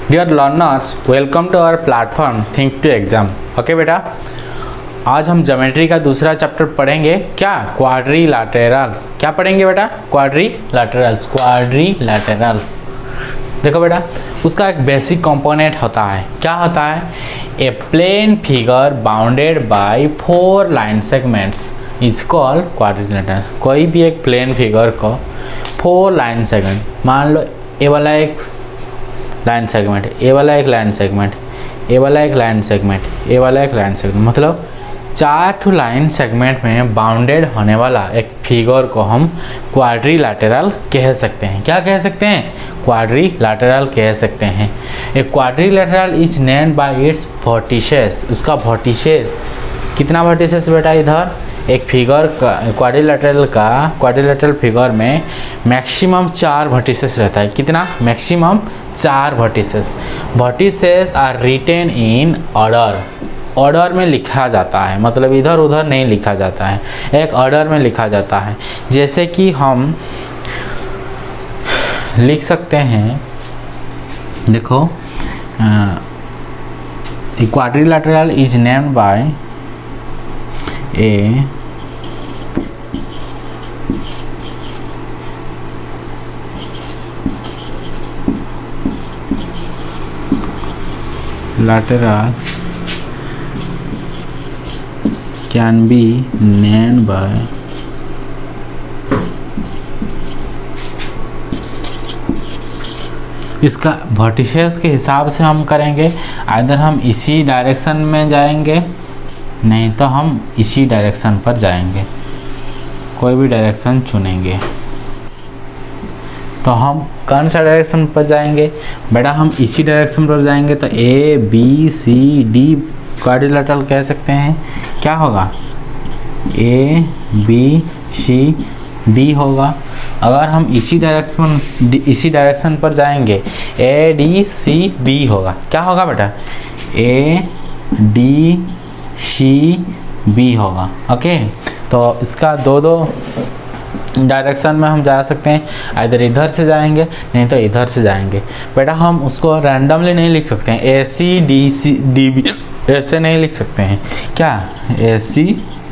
Dear learners, welcome to our platform think to exam. Okay बेटा, आज हम geometry का दूसरा चैप्टर पढ़ेंगे। क्या? क्वाड्रिलैटरल्स। क्या पढ़ेंगे बेटा? क्वाड्रिलैटरल्स। देखो बेटा, उसका एक बेसिक कंपोनेंट होता है। क्या होता है? A plane figure bounded by 4 line segments is called quadrilateral. कोई भी एक प्लेन फिगर को 4 लाइन सेगमेंट, मान लो ए वाला एक लाइन सेगमेंट, ए वाला एक लाइन सेगमेंट, ए वाला एक लाइन सेगमेंट, ए वाला एक लाइन सेगमेंट, मतलब 4 लाइन सेगमेंट में बाउंडेड होने वाला एक फिगर को हम क्वाड्रिलैटरल कह सकते हैं। क्या कह सकते हैं? क्वाड्रिलैटरल कह सकते हैं। A quadrilateral is named by its vertices. उसका वर्टिसेस, कितना वर्टिसेस बेटा? इधर एक फिगर का क्वाड्रिलैटरल फिगर में मैक्सिमम 4 वर्टिसेस रहता है। कितना? Maximum 4 vertices. Vertices are written in order. Order में लिखा जाता है, मतलब इधर उधर नहीं लिखा जाता है, एक ऑर्डर में लिखा जाता है। जैसे कि हम लिख सकते हैं, देखो, quadrilateral is named bye A lateral can be named by इसका वर्टिसेस के हिसाब से हम करेंगे। अगर हम इसी डायरेक्शन में जाएंगे, नहीं तो हम इसी डायरेक्शन पर जाएंगे, कोई भी डायरेक्शन चुनेंगे। तो हम कौन सा डायरेक्शन पर जाएंगे बेटा? हम इसी डायरेक्शन पर जाएंगे, तो A B C D quadrilateral कह सकते हैं। क्या होगा? ए बी सी डी होगा। अगर हम इसी डायरेक्शन पर जाएंगे, ए डी सी बी होगा। क्या होगा बेटा? ए डी सी बी होगा। ओके, तो इसका दो डायरेक्शन में हम जा सकते हैं। इधर इधर से जाएंगे, नहीं तो इधर से जाएंगे। बेटा हम उसको रैंडमली नहीं लिख सकते हैं, A C D C D B ऐसे नहीं लिख सकते हैं। क्या? ए सी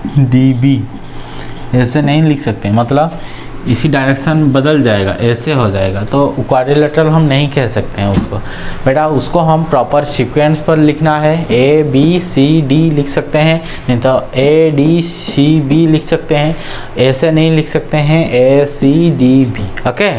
डी बी ऐसे नहीं लिख सकते हैं, मतलब इसी डायरेक्शन बदल जाएगा, ऐसे हो जाएगा, तो क्वाड्रिलैटरल हम नहीं कह सकते हैं उसको। बेटा उसको हम प्रॉपर सीक्वेंस पर लिखना है। ए बी सी डी लिख सकते हैं, नहीं तो ए डी सी बी लिख सकते हैं, ऐसे नहीं लिख सकते हैं A C D B. Okay,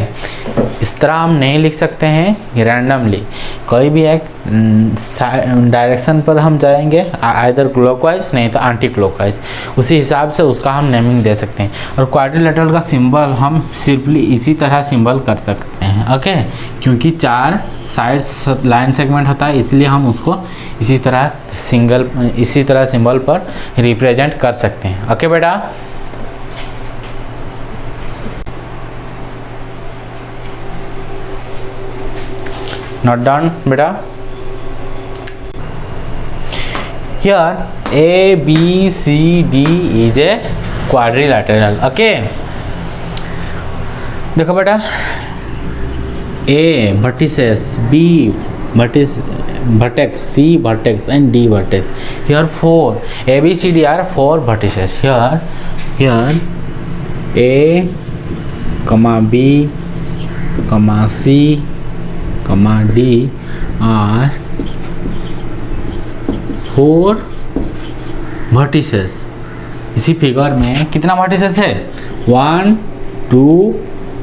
इस तरह हम नहीं लिख सकते हैं रैंडमली। कोई भी एक डायरेक्शन पर हम जाएंगे, आइदर क्लॉकवाइज नहीं तो एंटी क्लॉकवाइज, उसी हिसाब से उसका हम नेमिंग दे सकते हैं। और क्वाड्रिलैटरल का सिंबल हम सिंपली इसी तरह सिंबल कर सकते हैं। ओके, क्योंकि 4 साइड्स लाइन सेगमेंट होता है, इसलिए हम उसको इसी तरह सिंबल पर रिप्रेजेंट कर सकते हैं। ओके बेटा, नोट डाउन बेटा। Here A B C D is a quadrilateral. Okay, देखो बेटा, A vertices, B vertex, C vertex and D vertex. Here 4 A B C D are 4 vertices. Here A, B, C, D are 4 vertices. इसी figure में कितना vertices है? 1 2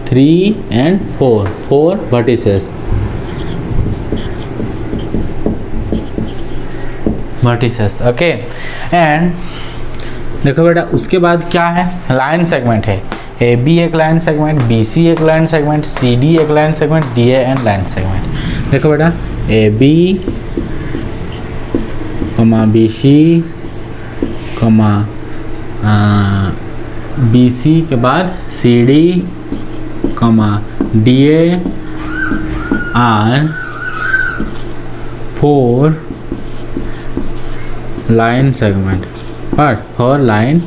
3 and 4 vertices. Okay, and देखो बेटा, उसके बाद क्या है? लाइन सेगमेंट है। ए बी एक लाइन सेगमेंट, बी सी एक लाइन सेगमेंट, सी डी एक line segment, D A and line segment. देखो बेटा, A B B C B C के बाद C D D A are 4 line segment, but 4 line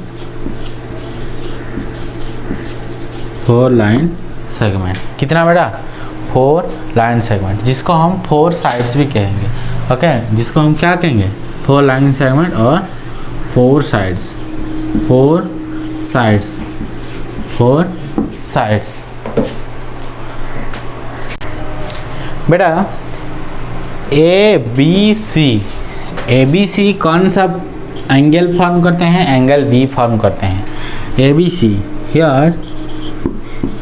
segment. कितना बेटा? 4 line segment, जिसको हम 4 साइड्स भी कहेंगे। ओके, जिसको हम क्या कहेंगे, 4 लाइन सेगमेंट और 4 साइड्स, 4 साइड्स, 4 साइड्स। बेटा ए बी सी कौन सा एंगल फॉर्म करते हैं, एंगल बी फॉर्म करते हैं। A B C, here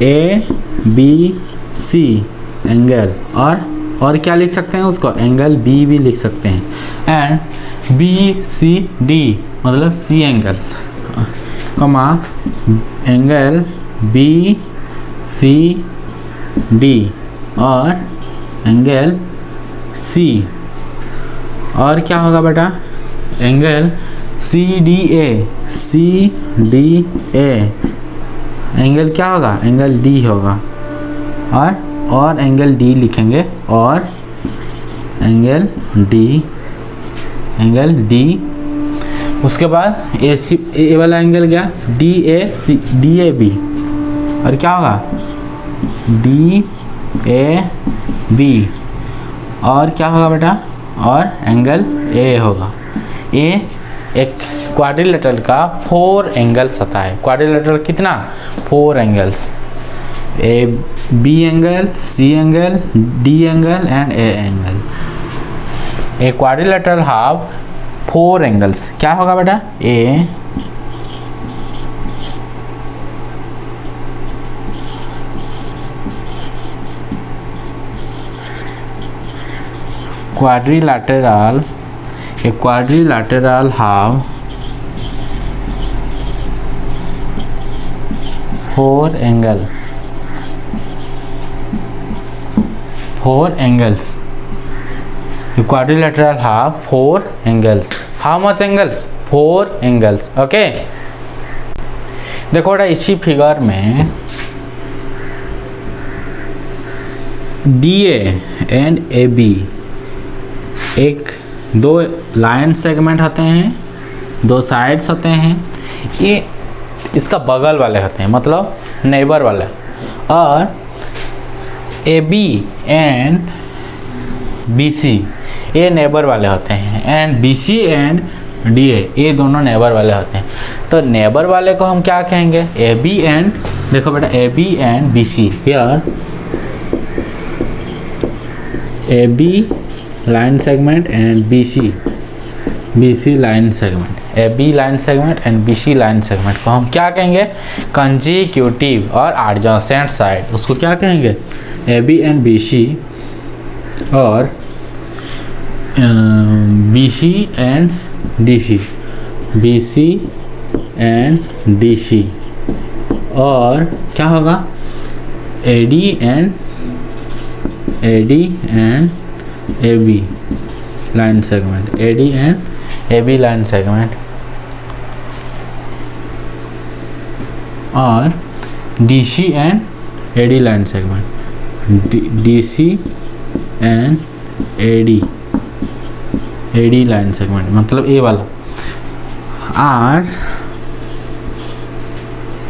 A B C angle, और क्या लिख सकते हैं उसको, एंगल बी भी लिख सकते हैं। एंड बी सी डी मतलब C angle, comma angle B C D और एंगल सी, और क्या होगा बेटा, angle C D A, angle क्या होगा, एंगल डी होगा, और एंगल डी लिखेंगे, और एंगल डी। उसके बाद ए वाला एंगल क्या, डी ए बी, और क्या होगा, डी ए बी, और क्या होगा बेटा, और एंगल ए होगा। ए एक क्वाड्रिलेटरल का 4 एंगल्स होता है। क्वाड्रिलेटरल कितना, 4 angles, A B angle, C angle, D angle and A angle. A quadrilateral have 4 angles, क्या होगा बेटा, ए quadrilateral, a quadrilateral have 4 angles, 4 angles. A quadrilateral have 4 angles. How much angles? 4 angles. Okay. देखो बेटा इसी figure में DA and AB एक 2 line segment होते हैं, 2 साइड्स होते हैं, ये इसका बगल वाले होते हैं, मतलब नेबर वाले, और AB एंड BC ये नेबर वाले होते हैं, एंड BC एंड DA ये दोनों नेबर वाले होते हैं। तो नेबर वाले को हम क्या कहेंगे, AB एंड, देखो बेटा AB and BC, here AB line segment and BC line segment, AB line segment and BC line segment को हम क्या कहेंगे, कंजिक्यूटिव और एडजेसेंट साइड, उसको क्या कहेंगे, AB and BC और BC and DC, और क्या होगा, AD and AB line segment, AD and AB line segment, और DC and AD line segment, DC and AD line segment, मतलब ये वाला are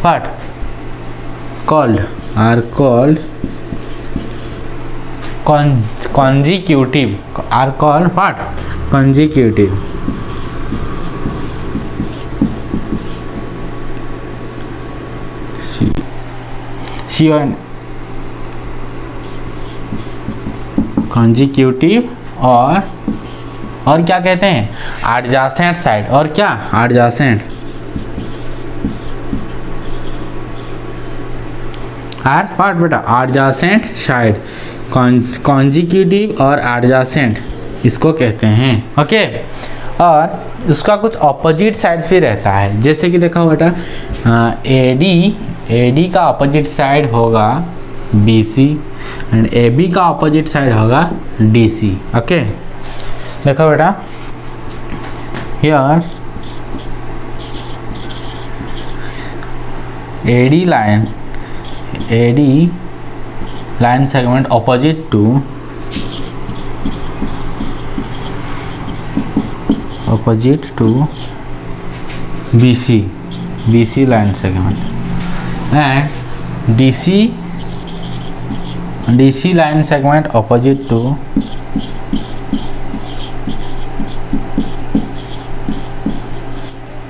what called consecutive, are called what, consecutive. consecutive और क्या कहते हैं, एडजेसेंट साइड, और क्या एडजेसेंट, पार्ट बेटा एडजेसेंट साइड, कॉन्जिक्यूटिव और एडजेसेंट इसको कहते हैं। ओके, और उसका कुछ ऑपोजिट साइड्स भी रहता है, जैसे कि देखो बेटा AD का ऑपोजिट साइड होगा BC एंड AB का ऑपोजिट साइड होगा DC। ओके, देखो बेटा here AD line segment opposite to BC line segment, and DC DC line segment opposite to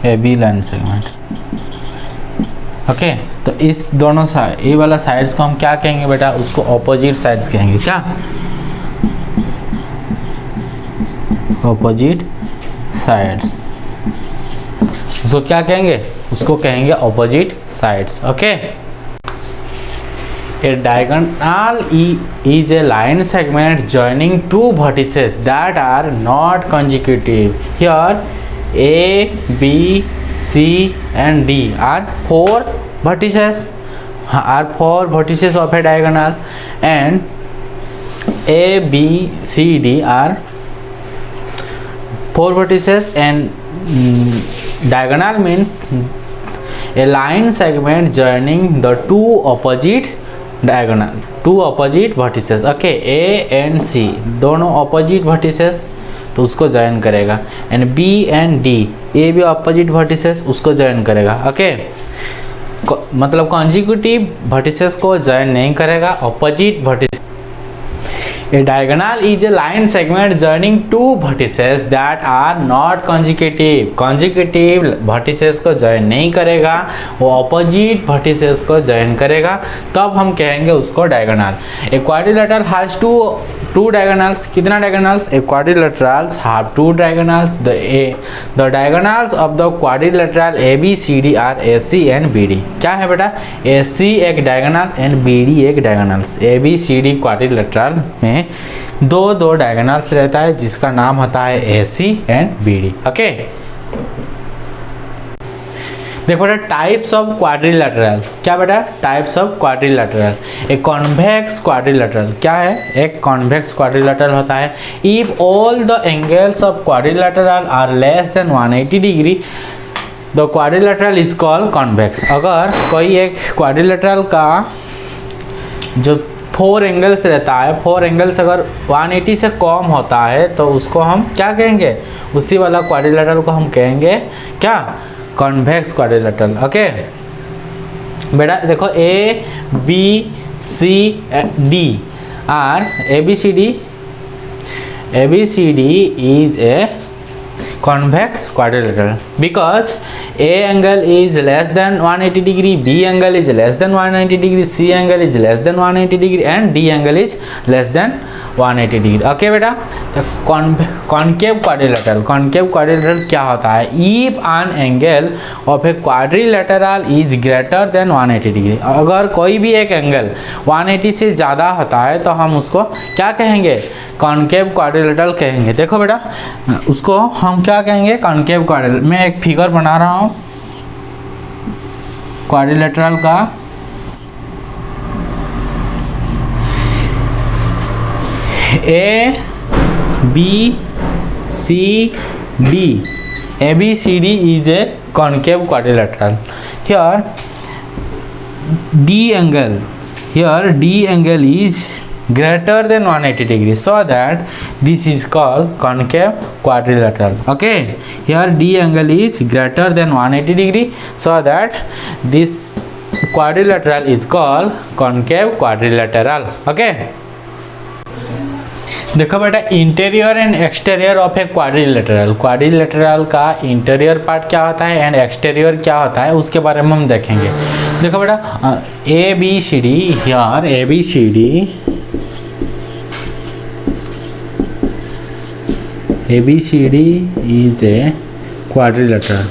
AB line segment। Okay तो इस दोनों साइड, ये वाला साइड्स को हम क्या कहेंगे बेटा, उसको ऑपोजिट साइड्स कहेंगे। क्या ऑपोजिट साइड्स, उसको क्या कहेंगे, उसको कहेंगे opposite sides. Okay A diagonal is a line segment joining two vertices that are not consecutive. Here A, B, C and D are four vertices of a diagonal, and A, B, C, D are four vertices, and diagonal means a line segment joining the two opposite vertices। Okay A and C दोनों opposite vertices तो उसको join करेगा, and B and D ये भी opposite vertices उसको join करेगा। Okay मतलब consecutive vertices को ज्वाइन नहीं करेगा, opposite vertices. A diagonal is a line segment joining two vertices that are not consecutive। consecutive vertices को ज्वाइन नहीं करेगा, वो opposite vertices को ज्वाइन करेगा, तब हम कहेंगे उसको diagonal। A quadrilateral has two diagonals। कितना diagonals? A quadrilaterals have two diagonals। The diagonals of the quadrilateral ABCD are AC and BD। क्या है बेटा? AC एक diagonal and BD एक diagonals। ABCD quadrilateral में दो डायगोनल्स रहता है जिसका नाम होता है AC एंड BD। ओके देखो बेटा टाइप्स ऑफ क्वाड्रिलेटरल। क्या बेटा? Types of quadrilateral. एक कॉन्वेक्स क्वाड्रिलेटरल क्या है? एक कॉन्वेक्स क्वाड्रिलेटरल होता है if all the angles of quadrilateral are less than 180 degree the quadrilateral is called convex. अगर कोई एक क्वाड्रिलेटरल का जो 4 एंगल्स रहता है, 4 एंगल्स अगर 180 से कम होता है तो उसको हम क्या कहेंगे? उसी वाला क्वाड्रिलेटरल को हम कहेंगे क्या? Convex quadrilateral. ओके बेटा देखो A B C D are ABCD is a convex quadrilateral because A angle is less than 180 degree, B angle is less than 190 degree, C angle is less than 180 degree and D angle is less than 180 degree. Okay बेटा तो concave quadrilateral क्या होता है? If an angle of a quadrilateral is greater than 180 degree. अगर कोई भी एक angle 180 से ज़्यादा होता है तो हम उसको क्या कहेंगे? कॉन्केव क्वाड्रिलेटरल कहेंगे। देखो बेटा उसको हम क्या कहेंगे? Concave quadrilateral. मैं एक फिगर बना रहा हूँ क्वाड्रिलेटरल का। A B C D ABCD is a concave quadrilateral। Here D angle is greater than 180 degree, so that this is called concave quadrilateral। Okay here D angle is greater than 180 degree, so that this quadrilateral is called concave quadrilateral। Okay देखो बेटा interior and exterior of a quadrilateral का interior part क्या होता है and exterior क्या होता है उसके बारे में हम देखेंगे। देखो बेटा ABCD here ABCD is a quadrilateral.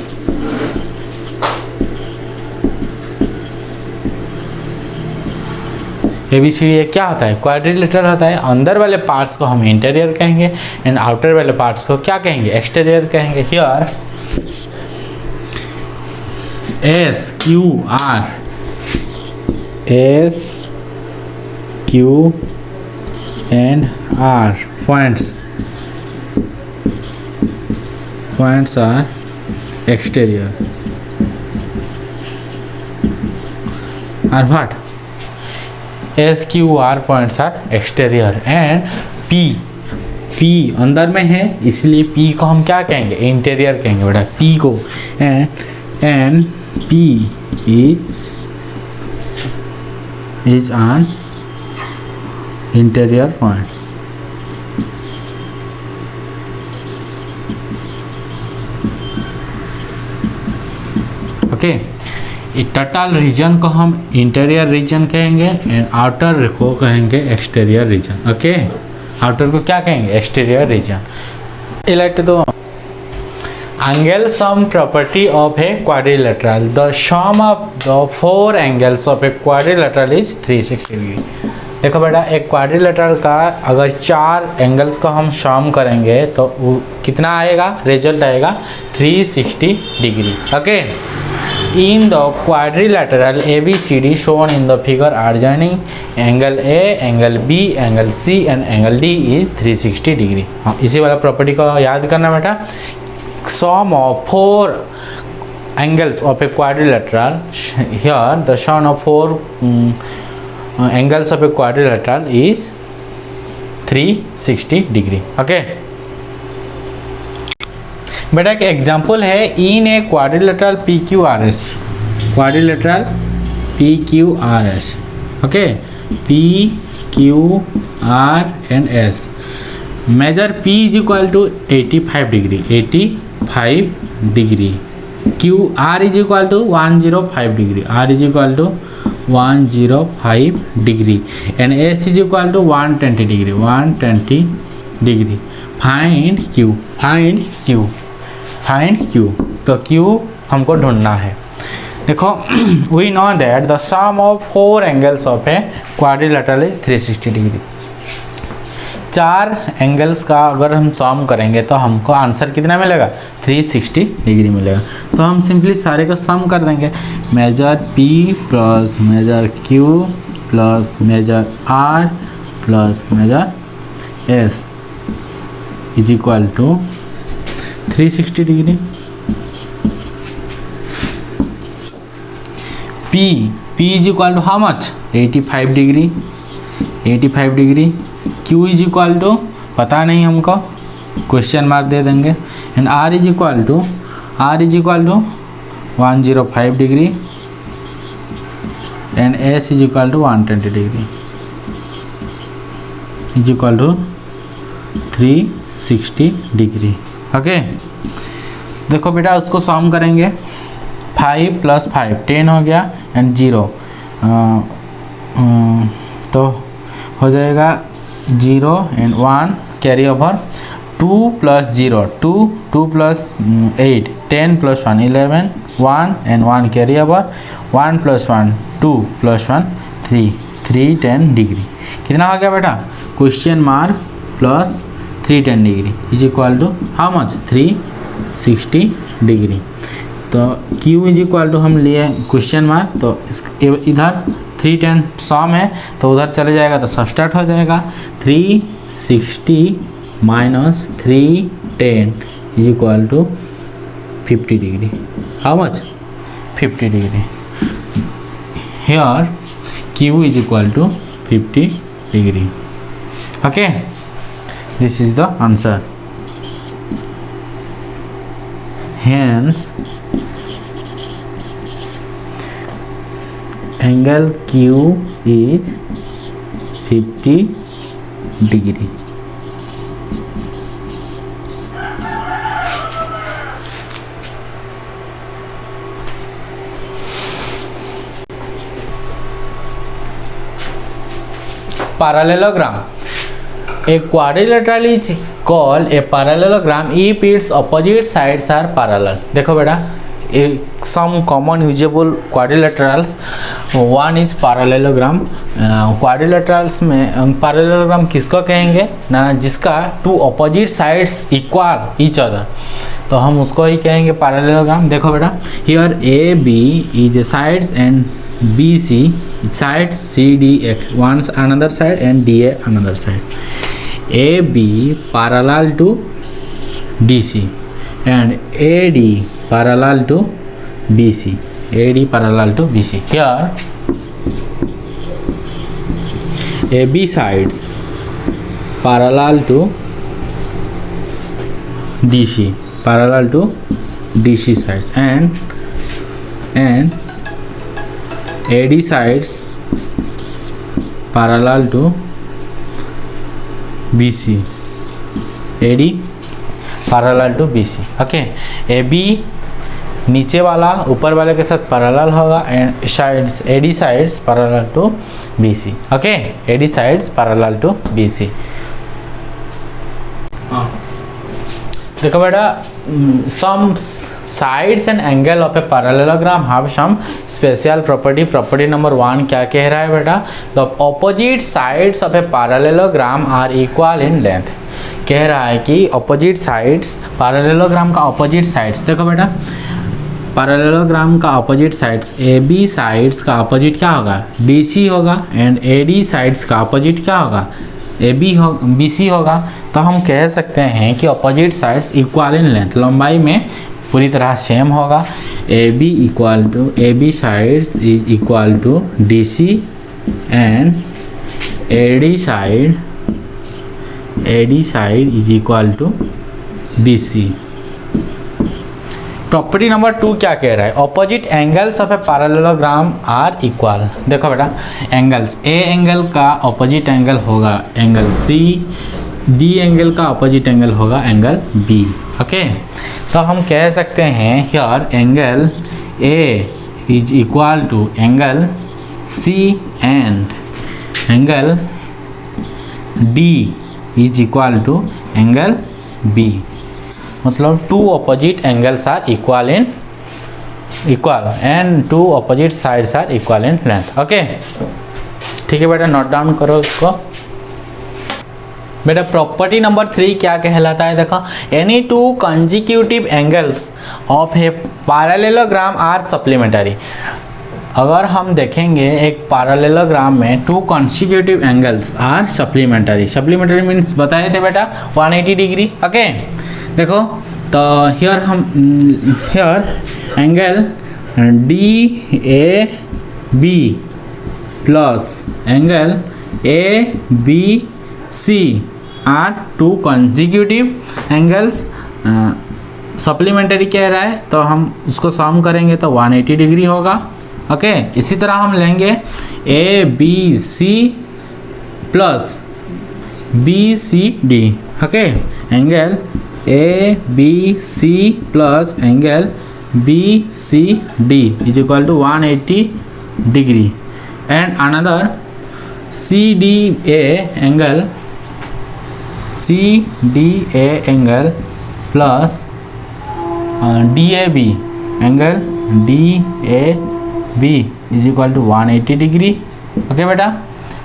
ABCD क्या होता है? क्वाड्रिलेटरल होता है। अंदर वाले पार्ट्स को हम इंटीरियर कहेंगे एंड आउटर वाले पार्ट्स को क्या कहेंगे? एक्सटीरियर कहेंगे। Here S Q and R points are exterior or what? SQR points are exterior and P अंदर में है इसलिए P को हम क्या कहेंगे? इंटीरियर कहेंगे बेटा P को। and P is on interior point. Okay, total region को हम इंटीरियर रीजन कहेंगे एंड आउटर को कहेंगे एक्सटीरियर रीजन। ओके, आउटर को क्या कहेंगे? Exterior region. इलेक्ट दो angle sum property of a quadrilateral. The sum of the four angles of a quadrilateral is 360 degree. देखो बेटा, एक क्वाड्रिलेटरल का अगर 4 एंगल्स को हम सम करेंगे तो वो कितना आएगा? रिजल्ट आएगा 360 degree. Okay, in the quadrilateral ABCD shown in the figure are joining angle A, angle B, angle C and angle D is 360 degree. हाँ, इसी वाला प्रॉपर्टी को याद करना बेटा। Sum of 4 angles of a quadrilateral, here the sum of 4 angles of a quadrilateral is 360 degree. Okay, बेटा एक example है in a quadrilateral PQRS, quadrilateral PQRS। Okay, PQR and S measure P is equal to 85 degree, 85 degree. QR is equal to 105 degree, R is equal to 105 degree and S is equal to 120 degree, 120 degree. Find Q, find Q, find Q। तो Q हमको ढूंढना है। देखो, we know that the sum of 4 angles of a quadrilateral is 360 degree. 4 angles का अगर हम सम करेंगे तो हमको आंसर कितना मिलेगा? 360 डिग्री मिलेगा। तो हम सिंपली सारे का सम कर देंगे। Measure P plus measure Q plus measure R plus measure S is equal to 360 degree. P is equal to how much? 85 degree, 85 degree. Q is equal to पता नहीं हमको, क्वेश्चन मार्क दे देंगे। And R is equal to 105 degree and S is equal to 120 degree is equal to 360 degree. Okay, देखो बेटा उसको सम करेंगे। 5 plus 5 10 हो गया एंड 0 तो हो जाएगा 0 and 1 carry over. 2 plus 0 2 plus 8 10 plus 1 11 1 and 1 carry over. 1 plus 1 2 plus 1 3 10 degree. कितना हो गया बेटा? Question mark plus 310 degree is equal to how much? 360 degree. तो Q इज इक्वल टू हम लिए क्वेश्चन मार्क, तो इधर 310 सम है तो उधर चले जाएगा तो सब्सट्रैक्ट हो जाएगा। 360 minus 310 is equal to 50 degree. How much? 50 degree. Here Q is equal to 50 degree. Okay, this is the answer. Hence, angle Q is 50 degree. Parallelogram. A quadrilateral is called a parallelogram if its opposite sides are parallel. देखो बेटा, some common usable quadrilaterals, one is parallelogram. quadrilaterals में parallelogram किसको कहेंगे ना? जिसका two opposite sides equal each other, तो हम उसको ही कहेंगे parallelogram। देखो बेटा, here AB is a sides and BC sides, CDX one another side and DA another side. AB parallel to DC and AD parallel to BC, AD parallel to BC. Here AB sides parallel to DC, parallel to DC sides and AD sides parallel to BC, AD parallel to BC। Okay, AB नीचे वाला ऊपर वाले के साथ parallel होगा and sides AD sides parallel to BC। Okay, AD sides parallel to BC। देखो बेटा, some sides and angle of a parallelogram have some special property। Property number 1 क्या कह रहा है बेटा? The opposite sides of a parallelogram are equal in length। कह रहा है कि opposite sides, parallelogram का opposite sides, देखो बेटा पैरेललोग्राम का अपोजिट साइड्स AB साइड्स का अपोजिट क्या होगा? BC होगा एंड AD साइड्स का अपोजिट क्या होगा? BC होगा। तो हम कह सकते हैं कि opposite sides equal in length, लंबाई में पूरी तरह सेम होगा। AB sides is equal to DC and AD side is equal to BC। Property number 2 क्या कह रहा है? Opposite angles of a parallelogram are equal. देखो बेटा, एंगल्स, ए एंगल का ऑपोजिट एंगल होगा एंगल C, D एंगल का opposite angle होगा एंगल B। ओके, तो हम कह सकते हैं here angle A is equal to angle C and angle D is equal to angle B। मतलब two opposite angles are equal and two opposite sides are equal in length. Okay, ठीक है बेटा, note down करो इसको। बेटा property number 3 क्या कहलाता है? देखो, any two consecutive angles of a parallelogram are supplementary. अगर हम देखेंगे एक पैरेललोग्राम में two consecutive angles are supplementary. Supplementary means बताए थे बेटा 180 डिग्री। ओके, देखो तो here angle DAB plus angle ABC are two consecutive angles. Supplementary कह रहा है तो हम उसको सम करेंगे तो 180 डिग्री होगा। ओके, इसी तरह हम लेंगे ABC plus BCD। Okay, angle ABC plus angle BCD is equal to 180 degree and another CDA angle plus DAB angle DAB is equal to 180 degree. Okay बेटा,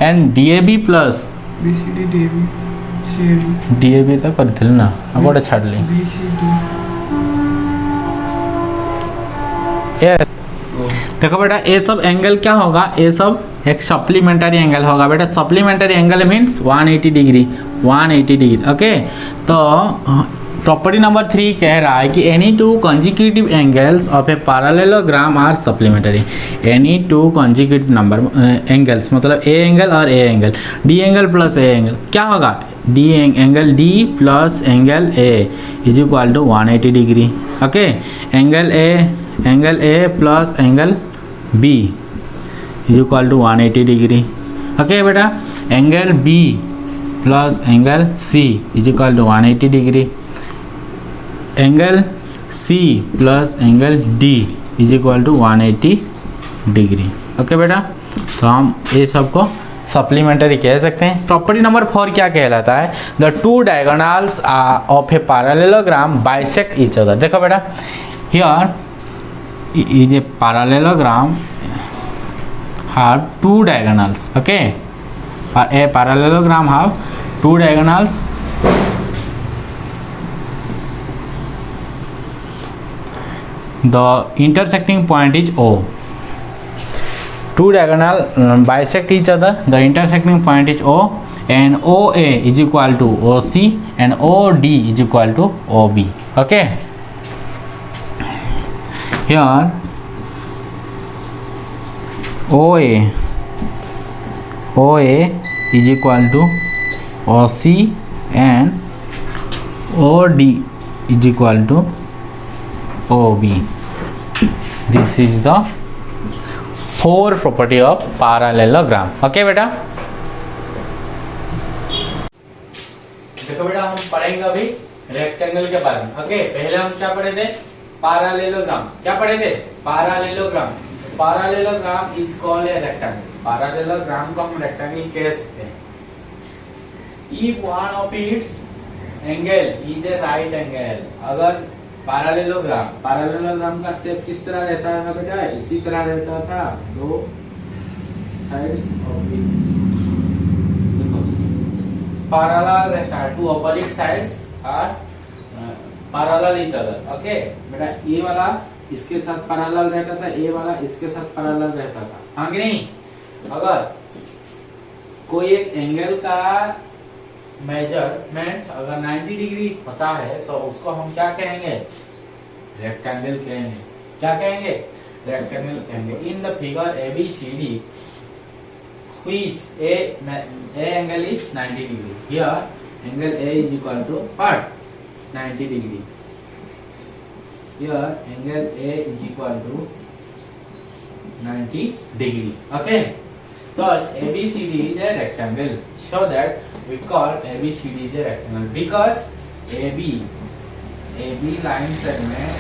एंड DAB प्लस DAB तो करथिल ना, अब गोटे छाड़ली। देखो बेटा, ये सब एंगल क्या होगा? ये सब एक सप्लीमेंटरी एंगल होगा बेटा। Supplementary angle means 180 degree. Okay, तो प्रॉपर्टी नंबर 3 कह रहा है कि any two consecutive angles of a parallelogram are supplementary. Any two consecutive number angles मतलब ए एंगल और A angle, D angle plus A angle क्या होगा? D angle D plus angle A is equal to 180 degree. Okay, angle A plus angle B is equal to 180 degree. Okay बेटा, angle B plus angle C is equal to 180 degree. Angle C plus angle D is equal to 180 degree. Okay बेटा, तो हम ये सबको supplementary कह सकते हैं। Property number 4 क्या कहलाता है? The two diagonals of a parallelogram bisect each other. देखो बेटा, here is a parallelogram have two diagonals. Okay, a parallelogram have two diagonals. The intersecting point is O. Two diagonal bisect each other. The intersecting point is O, and OA is equal to OC, and OD is equal to OB. Okay. Here OA is equal to OC, and OD is equal to OB. This is the 4 property of parallelogram. Okay बेटा, पढ़ेंगे अभी rectangle के बारे में। Okay, पहले हम क्या पढ़े थे? पैरेललोग्राम। क्या पढ़े थे? Parallelogram. Parallelogram is called a rectangle. Parallelogram को हम रेक्टेंगल कह सकते हैं। If one of its angle is a right angle, अगर पैरेललोग्राम का शेप किस तरह रहता था बेटा? इसी तरह रहता था, दो साइड्स ऑफ इट पैरेलल रहता है, two opposite sides are parallel each other. Okay बेटा, ये वाला इसके साथ पैरेलल रहता था, ये वाला इसके साथ पैरेलल रहता था, हाँ कि नहीं? अगर कोई एक एंगल का मेजरमेंट अगर 90 डिग्री होता है तो उसको हम क्या कहेंगे? रेक्टेंगल कहेंगे। क्या कहेंगे? रेक्टेंगल कहेंगे। इन the figure ABCD which a angle is 90 degree. Here angle A is equal to what? 90 degree. Here angle A is equal to 90 degree. Okay. Thus ABCD is a rectangle. So that we call ABCD is a rectangle because AB line segment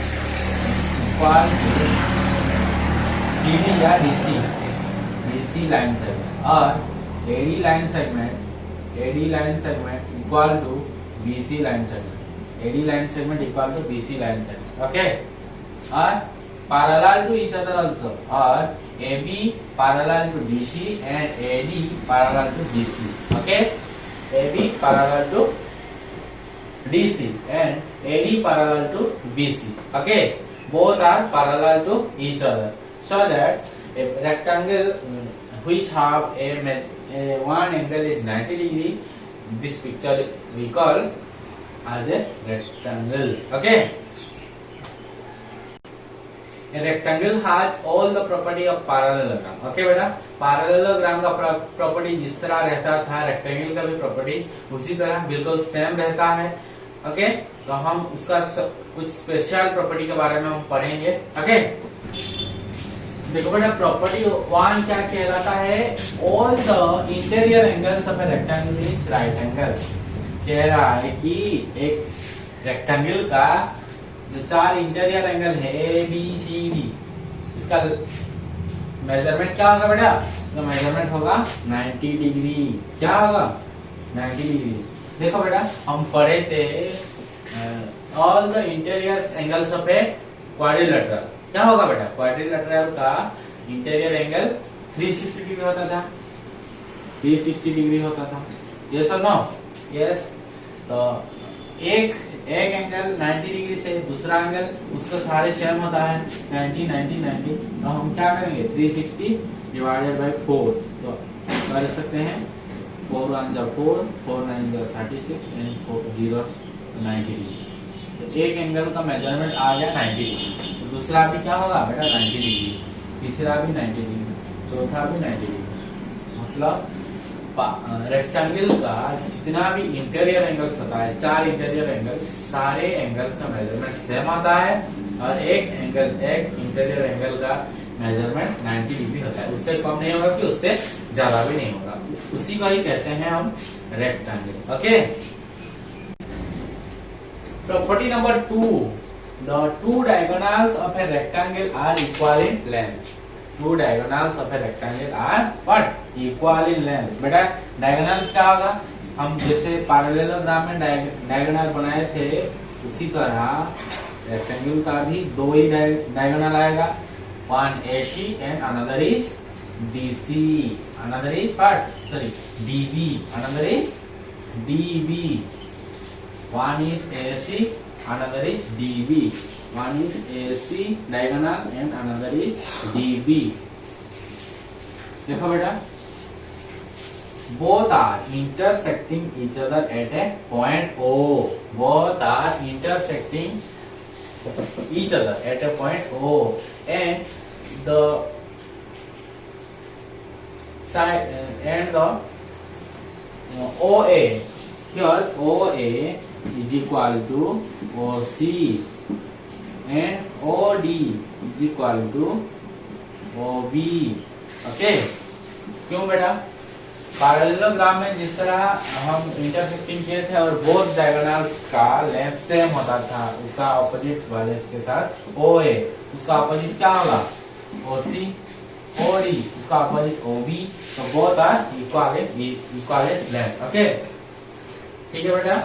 equal to CD या DC line segment और AD line segment equal to BC line segment. AD line segment equal to BC line segment. Okay. और parallel to each other also. और AB parallel to DC and AD parallel to DC. Okay. AB parallel to DC and AD parallel to BC. Okay. Both are parallel to each other. So that a rectangle which have one angle is 90 degree, this picture we call as a rectangle. Okay. A rectangle has all the property of parallelogram. Okay बेटा, parallelogram का property जिस तरह रहता था rectangle का भी property उसी तरह बिल्कुल सेम रहता है। ओके, तो हम उसका कुछ स्पेशल प्रॉपर्टी के बारे में हम पढ़ेंगे। ओके, देखो बेटा, प्रॉपर्टी 1 क्या कहलाता है? All the interior angles of a rectangle is right angle. कह रहा है कि एक रेक्टेंगल का जो 4 इंटीरियर एंगल है ABCD, इसका मेजरमेंट क्या होगा बेटा? इसका मेजरमेंट होगा 90 डिग्री। क्या होगा? 90 डिग्री। देखो बेटा, हम पढ़े थे all the interior angles of a quadrilateral. क्या होगा बेटा? क्वाड्रिलेटरल का इंटीरियर एंगल 360 डिग्री होता था। 360 डिग्री होता था। यस और नो? यस। तो एक एंगल 90 डिग्री से दूसरा एंगल उसका सारे सेम होता है 90 90 90। तो हम क्या करेंगे? 360 डिवाइडेड बाय 4 तो कर सकते हैं 4 1 जा 4 4 9 जा 36 एंड 4 0 90 डिग्री। तो एक एंगल का मेजरमेंट आ गया 90 डिग्री। तो दूसरा भी क्या होगा बेटा? 90 डिग्री। तीसरा भी 90 डिग्री, चौथा भी 90 डिग्री। मतलब रेक्टेंगल का जितना भी इंटीरियर एंगल्स होता है, 4 इंटीरियर एंगल, सारे एंगल्स का मेजरमेंट सेम आता है और एक इंटीरियर एंगल का मेजरमेंट 90 डिग्री होता है। उससे कम नहीं होगा कि उससे ज्यादा भी नहीं होगा। उसी को ही कहते हैं हम rectangle. Okay, property number 2, the two diagonals of a rectangle are equal in length. Two diagonals of a rectangle are what? Equal in length. बेटा, diagonals क्या होगा? हम जैसे पैरेललोग्राम में डायगोनल बनाए थे उसी तरह रेक्टेंगल का भी 2 ही डायगोनल आएगा। One AC and another is DC. Another is what? Sorry, DB. Another is DB. One is AC, another is DB. One is AC diagonal and another is DB. देखो बेटा, both are intersecting each other at a point O. Both are intersecting each other at a point O, and the side and the OA. Here OA is equal to OC and OD is equal to OB. Okay, क्यों बेटा? Parallelogram में जिस तरह हम intersecting किए थे और both diagonals का लेंथ सेम होता था, उसका ऑपोजिट वाले के साथ OA, उसका ऑपोजिट क्या होगा OC, OD उसका ऑपोजिट OB, तो both are equal length. Okay ठीक है बेटा।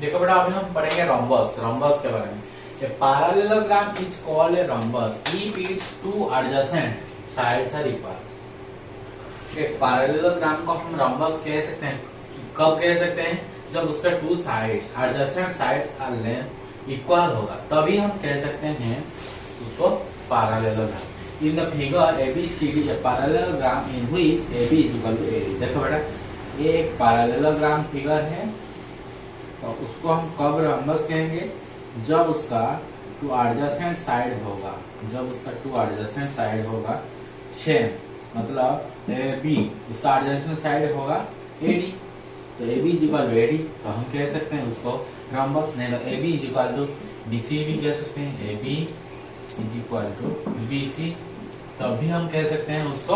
देखो बेटा अभी हम पढ़ेंगे रोम्बस के बारे में। A parallelogram is called a rhombus if its two adjacent sides are equal। एक पैरेललोग्राम को हम रोम्बस कह सकते हैं, कब कह सकते हैं, जब उसका two sides adjacent sides are length equal होगा, तभी हम कह सकते हैं उसको parallelogram. In the figure ABCD a parallelogram in which AB is equal to AD। देखो बेटा ये एक पैरेललोग्राम फिगर है, तो उसको हम कब रोम्बस कहेंगे, जब उसका टू एडजेसेंट साइड होगा, जब उसका टू एडजेसेंट साइड होगा सेम, मतलब AB उसका एडजेसेंट साइड होगा AD, तो AB is equal to AD, तो हम कह सकते हैं उसको रोम्बस। नहीं तो AB is equal to BC भी कह सकते हैं, AB is equal to BC, तभी हम कह सकते हैं उसको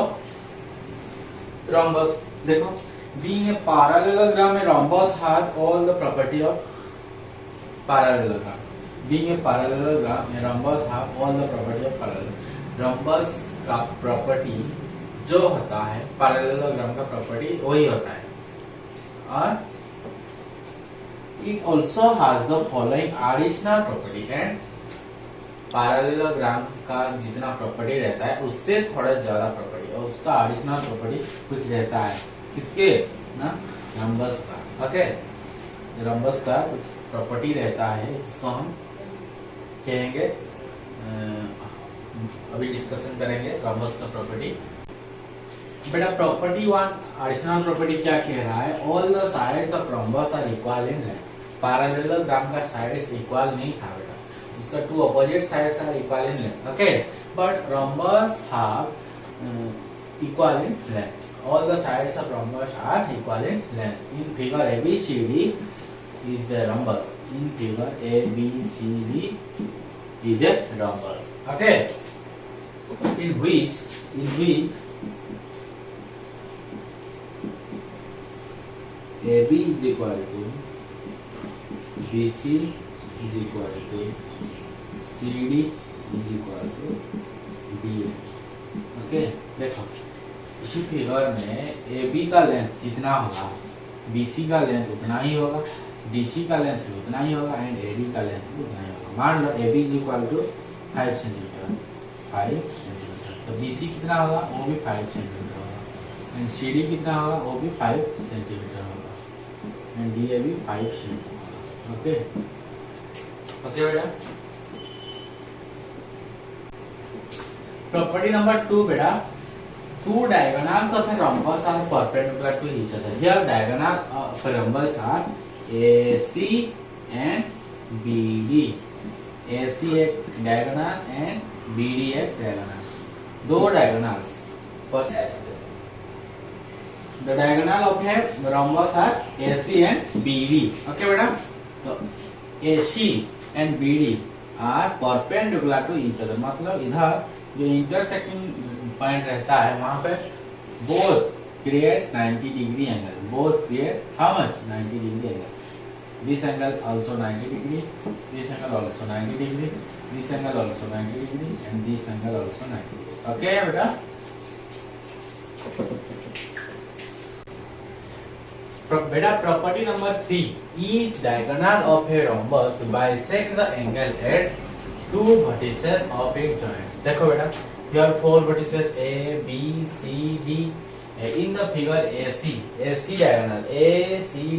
रोम्बस। देखो being a parallelogram, a rhombus has all the property of parallelogram। Being a parallelogram, a rhombus have all the property of parallelogram। rhombus का प्रॉपर्टी जो होता है पैरेललोग्राम का प्रॉपर्टी वही होता है, और it also has the following additional property। And parallelogram का जितना प्रॉपर्टी रहता है उससे थोड़ा ज्यादा प्रॉपर्टी, और उसका एडिशनल प्रॉपर्टी कुछ रहता है, किसके ना रोम्बस का। ओके रोम्बस का कुछ प्रॉपर्टी रहता है जिसको हम कहेंगे, अभी डिस्कशन करेंगे रोम्बस का प्रॉपर्टी। बेटा प्रॉपर्टी वन एडिशनल प्रॉपर्टी क्या कह रहा है, all the sides of rhombus are equal in length. Parallelogram का साइड्स इक्वल नहीं था बेटा, उसका two opposite sides are equal in length. Okay but rhombus have equal in length, all the sides of rhombus are equal in length। in figure ABCD is the rhombus। in figure ABCD is a rhombus। okay in which AB is equal to BC is equal to CD is equal to DA। okay देखो इसी figure में AB का length जितना होगा BC का length उतना ही होगा, DC का लेंथ भी उतना ही होगा, एंड AD का लेंथ भी उतना ही होगा। मान लो AB is equal to 5 centimetre, तो BC कितना होगा, वो भी 5 सेंटीमीटर होगा, एंड CD कितना होगा, वो भी 5 सेंटीमीटर होगा, एंड DA भी 5 सेंटीमीटर। ओके ओके बेटा। प्रॉपर्टी नंबर 2 बेटा, two diagonals of a rhombus are perpendicular to each other। Here diagonal of a rhombus are AC and BD। AC एक diagonal and BD एक diagonal, दो diagonals पर the diagonal of a rhombus are AC and BD। okay बेटा, तो AC and BD are perpendicular to each other, मतलब इधर जो intersecting point रहता है वहां पे both create 90 degree angle, both create how much 90 degree angle. This angle also 90 degree, this angle also 90 degree, this angle also 90 degree, and this angle also 90 degree. Okay बेटा। बेटा property number 3, each diagonal of a rhombus bisect the angle at two vertices of its joints. देखो बेटा here 4 vertices A, B, C, D। in the figure AC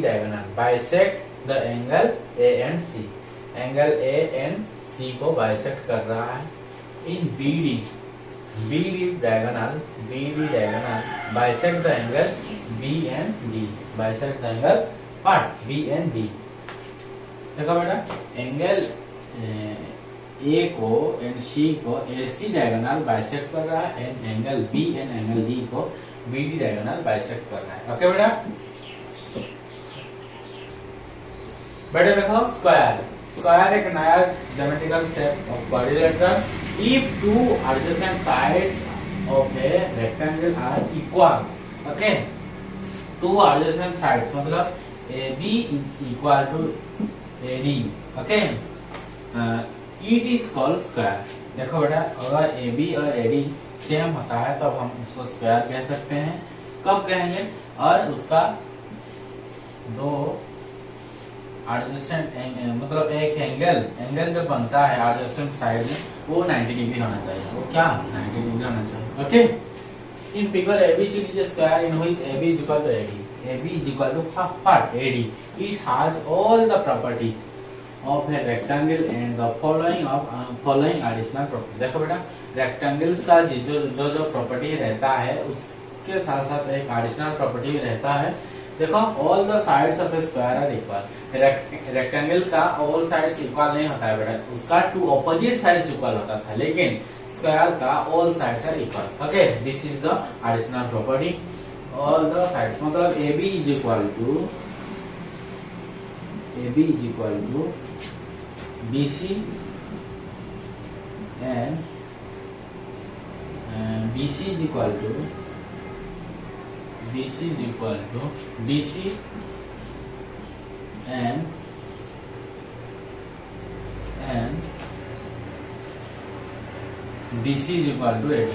diagonal bisect the angle A and C। Angle A and C को bisect कर रहा है। in BD diagonal bisect the angle B and D, bisect the angle what B and D। देखो बेटा angle A को and C को AC diagonal bisect कर रहा है, and angle B and angle D को BD डायगोनल बाइसेक्ट कर रहा है। ओके बेटा। बेटा देखो स्क्वायर एक नया geometrical shape of quadrilateral if two adjacent sides of a rectangle are equal. Okay, two adjacent sides मतलब AB is equal to AD. Okay, it is called square. देखो बेटा, अगर AB और AD सेम होता है तब हम उसको स्क्वायर कह सकते हैं। कब कहेंगे? और उसका दो एडजेसेंट मतलब एक एंगल जो बनता है एडजेसेंट साइड में वो 90 डिग्री होना चाहिए। वो क्या 90 डिग्री होना चाहिए। Okay, in figure ABCD is square in which AB is equal to AD. AB is equal to what? AD. It has all the properties of a rectangle and the following additional property. देखो बेटा, rectangles का जो property रहता है उसके साथ साथ एक एडिशनल प्रॉपर्टी रहता है। देखो, all the sides of a square are equal. Rectangle का ऑल साइड्स इक्वल नहीं होता है बेटा, उसका टू ऑपोजिट साइड्स इक्वल होता था, लेकिन स्क्वायर का all sides are equal. Okay, this is the additional property. All the sides मतलब AB is equal to BC and BC is equal to DC and DC is equal to AD.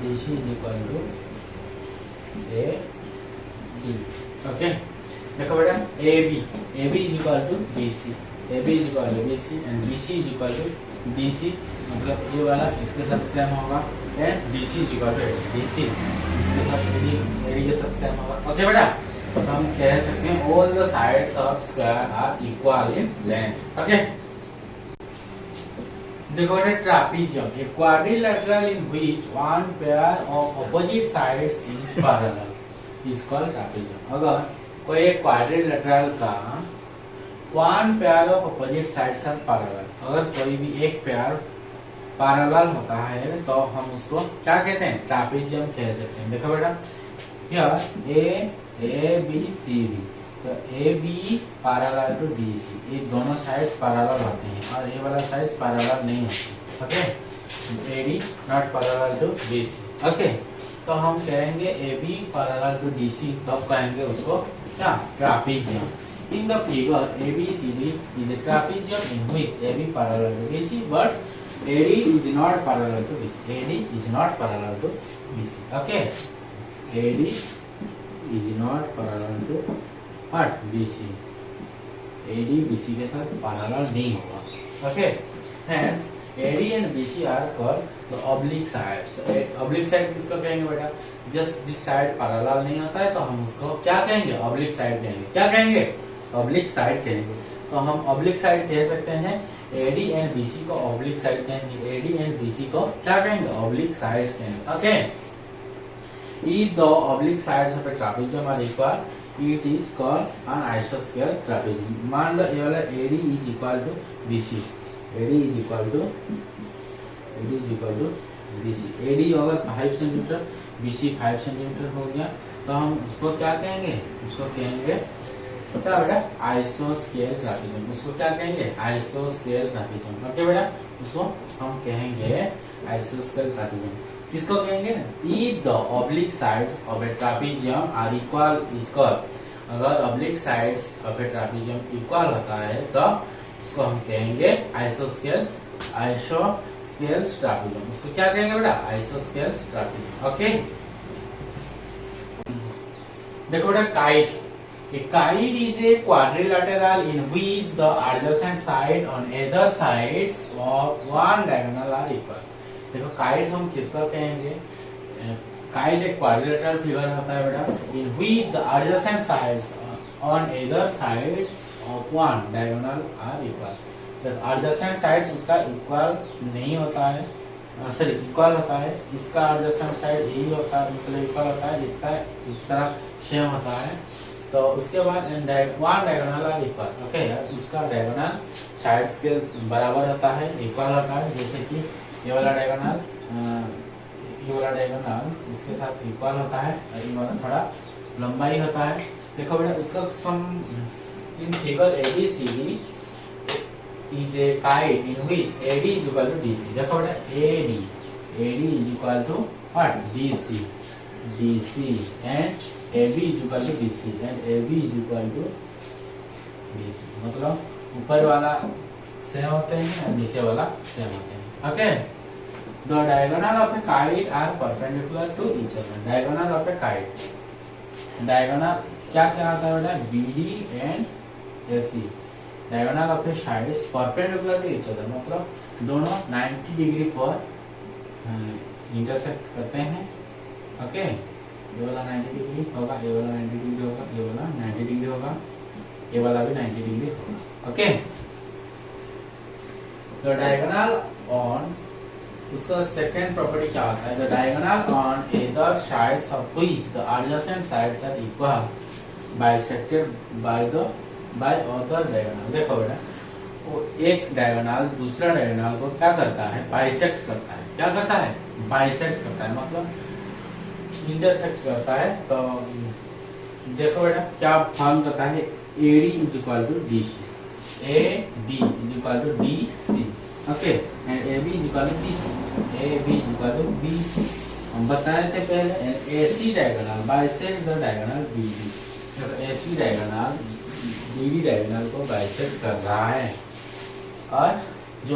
DC is equal to AD. Okay, देखो बेटा, AB is equal to BC, AB is equal to BC and BC is equal to DC, मतलब ये वाला इसके साथ same होगा and BC is equal to AD. DC इसके साथ AD के साथ सेम होगा। ओके बेटा, तो हम कह सकते हैं all the sides of square are equal in length. Okay, देखो बेटा, trapezium, a quadrilateral in which one pair of opposite sides is parallel is called trapezium. अगर कोई एक क्वाड्रिलेटरल का one pair of opposite sides are parallel, अगर कोई भी एक पेयर पैरेलल होता है तो हम उसको क्या कहते हैं? ट्रापीजियम कह सकते हैं। देखो बेटा, हियर ABCD, तो AB पैरेलल टू BC, ये दोनों साइड्स पैरेलल होते हैं और ये वाला साइड पैरेलल नहीं होता। Okay, AD not parallel to BC। Okay, तो हम कहेंगे AB पैरेलल टू DC, तब कहेंगे उसको क्या? Trapezium. In the figure ABCD is a trapezium in which AB parallel to BC but AD is not parallel to BC. AD is not parallel to BC. Okay, AD is not parallel to what? BC. AD BC के साथ parallel नहीं होगा। Okay, hence AD and BC are called the oblique sides. Oblique side किसको कहेंगे बेटा? Just जिस side parallel नहीं होता है तो हम उसको क्या कहेंगे? ऑब्लिक साइड कहेंगे। क्या कहेंगे? ऑब्लिक साइड कहेंगे। तो हम ऑब्लिक साइड कह सकते हैं। AD एंड BC को ऑब्लिक साइड कहेंगे, AD एंड BC को क्या कहेंगे? ऑब्लिक साइड्स कहेंगे। Okay, if the oblique sides of a trapezium are equal, it is called an isosceles trapezium. मान लो ये वाला AD is equal to BC, AD is equal to BC, AD होगा 5 centimetre, BC 5 centimetre हो गया, तो हम उसको क्या कहेंगे? उसको कहेंगे क्या बेटा? आइसोस्केल ट्रापेजियम। उसको क्या कहेंगे? आइसोस्केल ट्रापेजियम। ओके बेटा, उसको हम कहेंगे आइसोस्केल ट्रापेजियम। किसको कहेंगे? If the oblique sides of a trapezium are equal is called, अगर oblique sides of a trapezium equal होता है तो उसको हम कहेंगे आइसोस्केल ट्रापेजियम। उसको क्या कहेंगे बेटा? आइसोस्केल ट्रापेजियम। ओके, देखो बेटा, kite, a kite is a quadrilateral in which the adjacent side on either sides of one diagonal are equal. देखो, काइट हम किसको कहेंगे? काइट एक क्वाड्रिलेटरल फिगर होता है बेटा, in which the adjacent sides on either sides of one diagonal are equal. तो adjacent sides उसका इक्वल नहीं होता है, सॉरी इक्वल होता है। इसका adjacent साइड यही होता है, मतलब इक्वल होता है, इसका इस तरह सेम होता है। तो उसके बाद one diagonal are equal. Okay, उसका डायगोनल साइड्स के बराबर होता है, इक्वल होता है। जैसे कि ये वाला डायगोनल इसके साथ इक्वल होता है और ये वाला थोड़ा लंबाई होता है। देखो बेटा, उसका sum in figure ABCD is a kite in which AD is equal to DC. देखो बेटा, AD AD is equal to what? DC. DC and AB is equal to DC and AB is equal to BC. मतलब ऊपर वाला same होते हैं और नीचे वाला सेम होते हैं. Okay. The diagonal of a kite are perpendicular to each other. Diagonal of a kite. Diagonal क्या क्या आता है बेटा? BD and AC. Diagonal of a sides perpendicular to each other. मतलब दोनों 90 डिग्री पर इंटरसेक्ट करते हैं. ओके. ये वाला 90 डिग्री होगा, ये वाला 90 डिग्री होगा, ये वाला 90 डिग्री होगा, ये वाला भी 90 डिग्री होगा. ओके. The diagonal on उसका सेकेंड प्रॉपर्टी क्या होता है? The diagonal on either sides of which the adjacent sides are equal bisected by other diagonal. देखो बेटा, वो एक डायगोनल दूसरा डायगोनल को क्या करता है? बाइसेक्ट करता है. क्या करता है? बाइसेक्ट करता है, मतलब इंटरसेक्ट करता है. तो देखो बेटा क्या फॉर्म करता है? AD is equal to DC. AD is equal to DC. Okay. And AB is equal to BC. AB is equal to BC. हम बताए थे पहले AC diagonal bisect the diagonal BD. तो AC डायगोनल BD डायगोनल को bisect कर रहा है और जो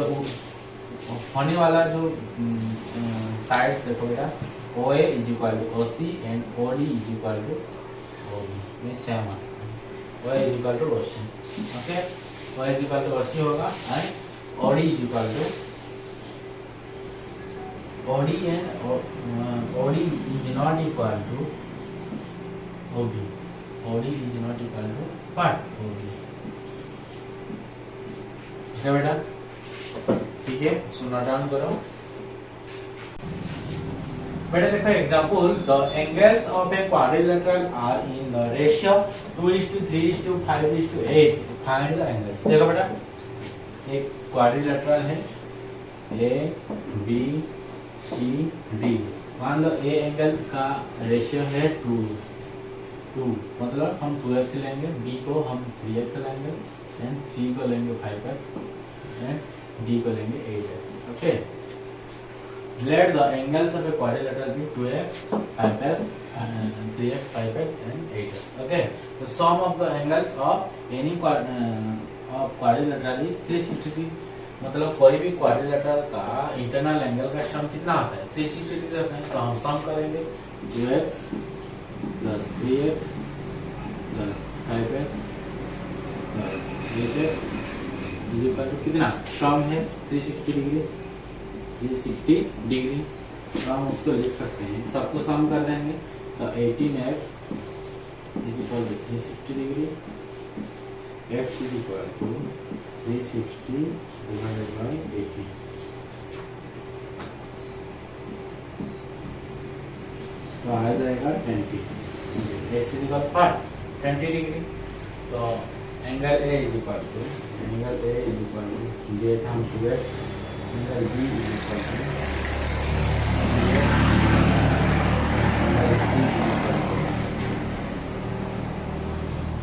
होने वाला जो साइड्स देखो बेटा, OA is equal to OC and OD is equal to OB. ये सेम है. OA is equal to OC. Okay. OA is equal to OC होगा and OD is equal to OD and OD is not equal to OB. OD is not equal to what? OB. ठीक है बेटा. ठीक है, इसको note down करो बेटा. देखो example, the angles of a quadrilateral are in the ratio 2:3:5:8. Find the angles. देखो बेटा एक क्वाड्रिलेटरल है A B C D. मान लो A एंगल का रेशियो है 2, मतलब हम 2x लेंगे, B को हम 3x लेंगे एंड C को लेंगे 5x एंड D को लेंगे 8x. Okay. Let the angles of a quadrilateral be 2x 5x 3x 5x and 8x. Okay. The sum of the angles of any quadrilateral is 360. मतलब कोई भी quadrilateral का internal angle का सम कितना आता है? 360 डिग्री होता है. तो हम सम करेंगे 2x plus 3x plus 5x plus 8x is equal to कितना? सम है 360 डिग्री. 360 डिग्री तो हम उसको लिख सकते हैं, सबको सम कर देंगे. तो 18x is equal to 360 degree. x is equal to 360 divided by 18. तो आ जाएगा 20. x is equal to 20 degree. तो angle A is equal to जे था हम 2x. Angle B is equal to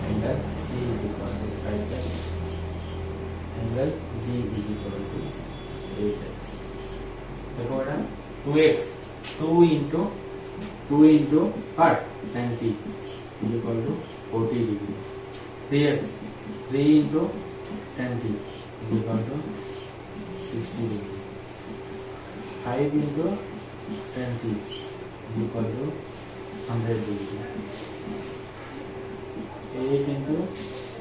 angle C is equal to 5x. Angle D is equal to 8x. देखो बेटा 2x 2 into what? 20 is equal to 40 degree. 3x 3 into 20 is equal to 60 degree. 5 into 20 is equal to 100 degree. 8 into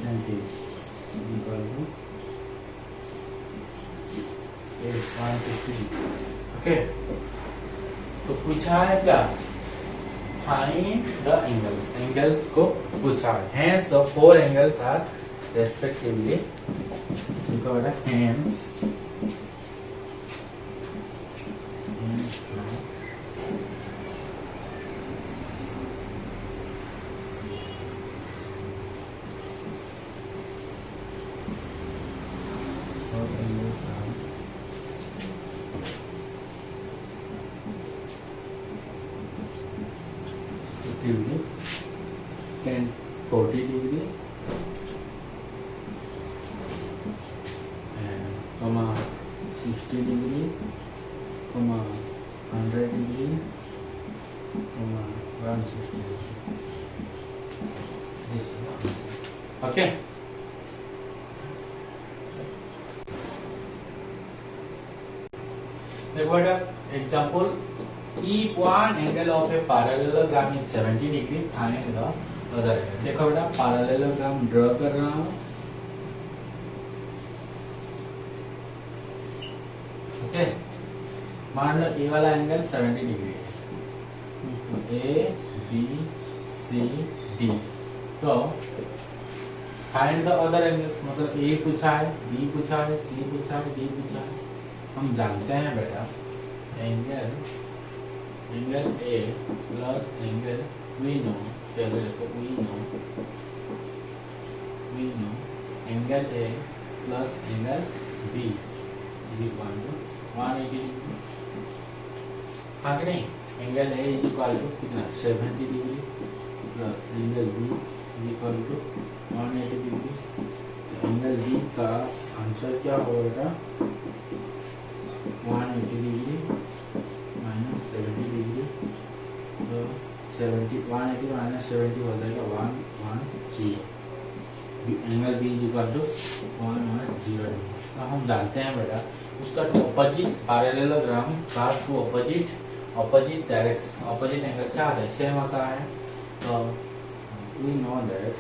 20 is equal to 160 degree. Okay. तो पूछा है क्या? Find the angles. Angles को पूछा है. Hence the four angles are respectively. देखो बेटा hence degree, 40 degree and 60 degree, 100 degree 160 okay. देखो बेटा example keep one angle of a parallelogram in 70 degree find the other angle। देखो बेटा parallelogram ड्रॉ कर रहा हूँ, ओके। मान लो ए वाला एंगल 70 डिग्री है, तो ए बी सी डी। तो फाइंड द अदर एंगल्स, मतलब ए पूछा है, बी पूछा है, सी पूछा है, डी पूछा है। हम जानते हैं बेटा angle A plus angle we know, चलो देखो we know angle A plus angle B is equal to 180 degree. हाँ कि नहीं? Angle A is equal to कितना 70 degree plus angle B is equal to 180 degree. तो एंगल बी का answer क्या होगा बेटा 180 डिग्री माइनस 70 डिग्री, तो 180 माइनस 70 हो जाएगा 110। Angle B is equal to 110 degree. तो हम जानते हैं बेटा उसका टू अपोजिट पैरेललोग्राम का two opposite direction opposite angle क्या आता है, सेम आता है। तो we know that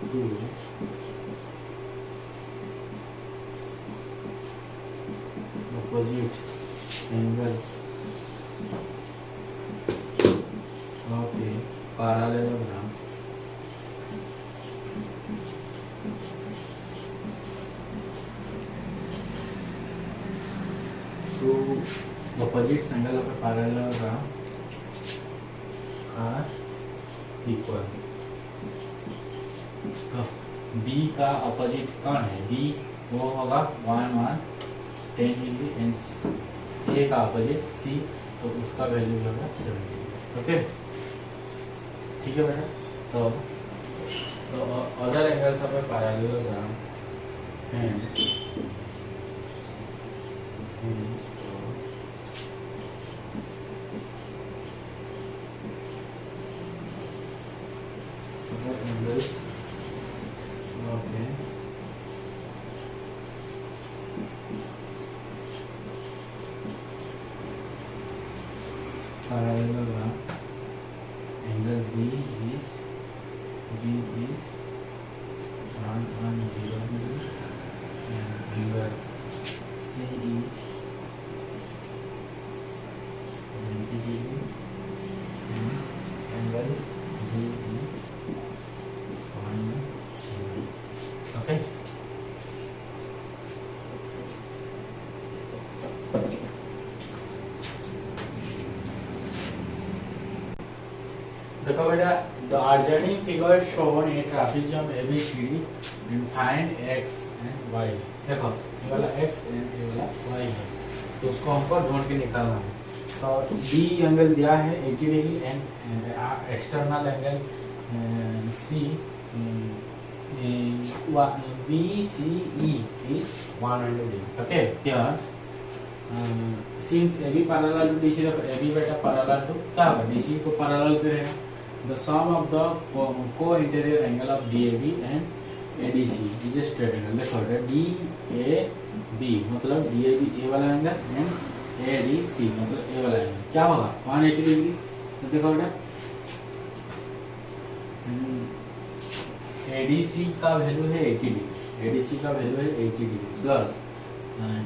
two opposite angles of a parallelogram to opposite angle of a parallelogram are equal। तो B का अपोजिट कौन है, B वो होगा 110 डिग्री एंड ए का अपोजिट सी, तो उसका वैल्यू होगा 70 डिग्री। ओके ठीक है बेटा। तो other angles of a parallelogram and angles okay parallelogram angle B is 110 degree and angle C is 70 degree and angle D is 110। okay। देखो बेटा द अर्जेंटिन figure shown a traffic jam ABCD and find x and y। देखो ये वाला x and ये वाला y है, तो उसको हमको ढूंढ के निकालना है। तो B एंगल दिया है 80 degree and external angle C BCE is 100 degree। Okay here since AB parallel to DC, AB बेटा parallel to क्या होगा, DC को parallel करेगा। The sum of the co-interior angle of DAB and ADC is a straight angle। देखो DAB मतलब DAB A वाला angle and ADC मतलब A वाला एंगल क्या होगा 180 डिग्री। तो देखो बेटा ADC का वैल्यू है 80 डिग्री, ADC का वैल्यू है 80 डिग्री प्लस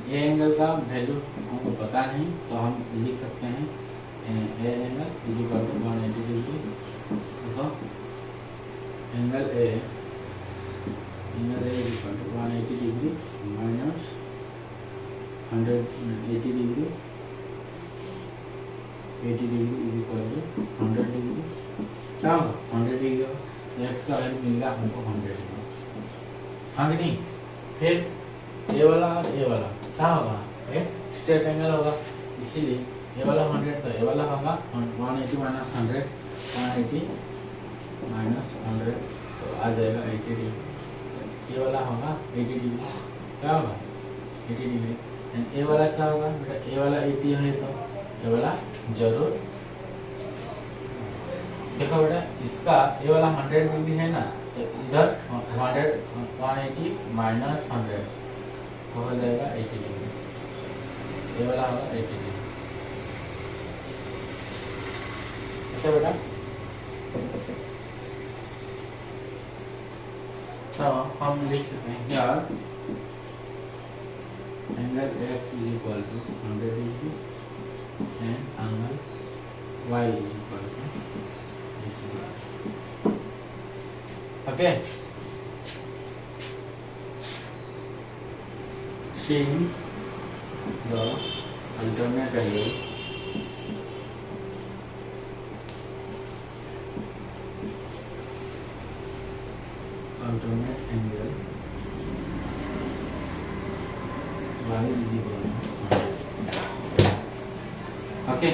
ए एंगल का वैल्यू हमको पता नहीं, तो हम लिख सकते हैं A angle is equal to 180 degree. देखो angle A is equal to 180 degree minus 180 degree, 80 degree is equal to 100 degree. क्या होगा 100 डिग्री होगा, एक्स का वैल्यू मिल रहा हमको 100 डिग्री। हाँ कि नहीं? फिर ए वाला और ए वाला क्या होगा, एक स्ट्रेट एंगल होगा, इसीलिए ए वाला 100 तो ए वाला होगा 180 माइनस 100, 180 माइनस 100 तो आ जाएगा 80 डिग्री। ए वाला होगा 80 डिग्री, क्या होगा 80 डिग्री। एंड ए वाला क्या होगा बेटा, ए वाला 80 है तो ए वाला जरूर, देखो बेटा इसका ए वाला 100 डिग्री है ना, तो इधर 180 माइनस 100 तो हो जाएगा 80 डिग्री, ए वाला होगा 80 डिग्री। अच्छा बेटा, तो हम लिख सकते हैं क्या, angle x is equal to 100 degree and angle y is equal to, okay. Since the alternate angle y is equal to, okay.